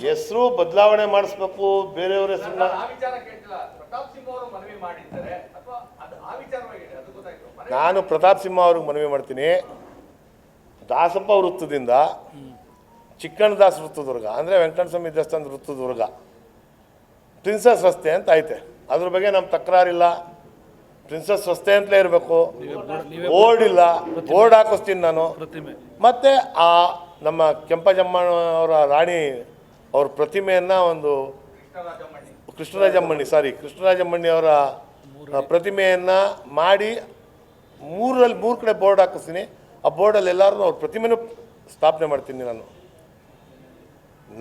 ಹೆಸರು ಬದಲಾವಣೆ ಮಾಡಿಸ್ಬೇಕು, ಬೇರೆಯವ್ರ ಹೆಸರನ್ನ. ನಾನು ಪ್ರತಾಪ್ ಸಿಂಹ ಅವ್ರಿಗೆ ಮನವಿ ಮಾಡ್ತೀನಿ, ದಾಸಪ್ಪ ವೃತ್ತದಿಂದ ಚಿಕ್ಕಣ್ಣದಾಸ್ ವೃತ್ತದವರ್ಗ ಅಂದರೆ ವೆಂಕಟಸ್ವಾಮಿ ದೇವಸ್ಥಾನದ ವೃತ್ತದವರ್ಗ ಪ್ರಿನ್ಸಸ್ ರಸ್ತೆ ಅಂತ ಐತೆ. ಅದ್ರ ಬಗ್ಗೆ ನಮ್ಮ ತಕರಾರಿಲ್ಲ. ಪ್ರಿನ್ಸಸ್ ರಸ್ತೆ ಅಂತಲೇ ಇರಬೇಕು. ಬೋರ್ಡ್ ಇಲ್ಲ, ಬೋರ್ಡ್ ಹಾಕಿಸ್ತೀನಿ ನಾನು. ಮತ್ತು ಆ ನಮ್ಮ ಕೆಂಪಜಮ್ಮ ಅವರ ರಾಣಿ ಅವ್ರ ಪ್ರತಿಮೆಯನ್ನು ಒಂದು ಕೃಷ್ಣರಾಜಮ್ಮಣ್ಣಿ ಅವರ ಪ್ರತಿಮೆಯನ್ನು ಮಾಡಿ ಮೂರು ಕಡೆ ಬೋರ್ಡ್ ಹಾಕಿಸ್ತೀನಿ. ಆ ಬೋರ್ಡಲ್ಲಿ ಎಲ್ಲರೂ ಅವ್ರ ಪ್ರತಿಮೆನೂ ಸ್ಥಾಪನೆ ಮಾಡ್ತೀನಿ.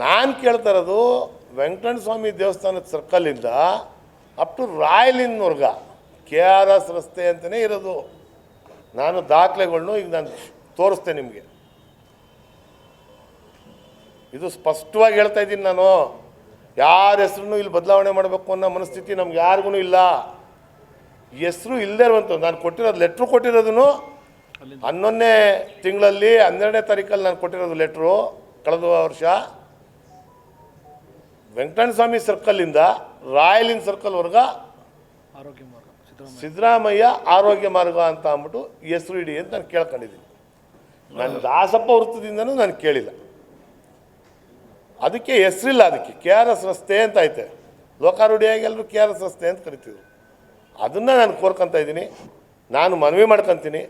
ನಾನು ಕೇಳ್ತಾ ಇರೋದು ವೆಂಕಟಸ್ವಾಮಿ ದೇವಸ್ಥಾನದ ಸರ್ಕಲಿಂದ ಅಪ್ ಟು ರಾಯಲಿನ್ವರ್ಗ KRS ರಸ್ತೆ ಅಂತಲೇ ಇರೋದು. ನಾನು ದಾಖಲೆಗಳನ್ನೂ ಈಗ ನಾನು ತೋರಿಸ್ತೇನೆ ನಿಮಗೆ. ಇದು ಸ್ಪಷ್ಟವಾಗಿ ಹೇಳ್ತಾ ಇದ್ದೀನಿ. ನಾನು ಯಾರ ಹೆಸರನ್ನು ಇಲ್ಲಿ ಬದಲಾವಣೆ ಮಾಡಬೇಕು ಅನ್ನೋ ಮನಸ್ಥಿತಿ ನಮ್ಗೆ ಯಾರಿಗೂ ಇಲ್ಲ. ಹೆಸರು ಇಲ್ಲದೇ ಇರುವಂಥದ್ದು ನಾನು ಕೊಟ್ಟಿರೋದು ಲೆಟ್ರು ಕೊಟ್ಟಿರೋದನ್ನು 11ನೇ ತಿಂಗಳಲ್ಲಿ 12ನೇ ತಾರೀಕಲ್ಲಿ ನಾನು ಕೊಟ್ಟಿರೋದು ಲೆಟ್ರು ಕಳೆದ ವರ್ಷ. ವೆಂಕಟಸ್ವಾಮಿ ಸರ್ಕಲ್ಲಿಂದ ರಾಯಲಿನ್ ಸರ್ಕಲ್ವರೆಗ ಸಿದ್ದರಾಮಯ್ಯ ಆರೋಗ್ಯ ಮಾರ್ಗ ಅಂತ ಅಂದ್ಬಿಟ್ಟು ಹೆಸರು ಇಡಿ ಅಂತ ನಾನು ಕೇಳ್ಕೊಂಡಿದ್ದೀನಿ. ನಾನು ದಾಸಪ್ಪ ವೃತ್ತದಿಂದನೂ ನಾನು ಕೇಳಿಲ್ಲ. ಅದಕ್ಕೆ ಹೆಸರಿಲ್ಲ. ಅದಕ್ಕೆ KRS ರಸ್ತೆ ಅಂತ ಐತೆ. ಲೋಕಾರೂಢಿಯಾಗಿ ಎಲ್ಲರೂ KRS ರಸ್ತೆ ಅಂತ ಕರಿತಿದ್ರು. ಅದನ್ನು ನಾನು ಕೋರ್ಕೊತಾ ಇದ್ದೀನಿ. ನಾನು ಮನವಿ ಮಾಡ್ಕೊತೀನಿ.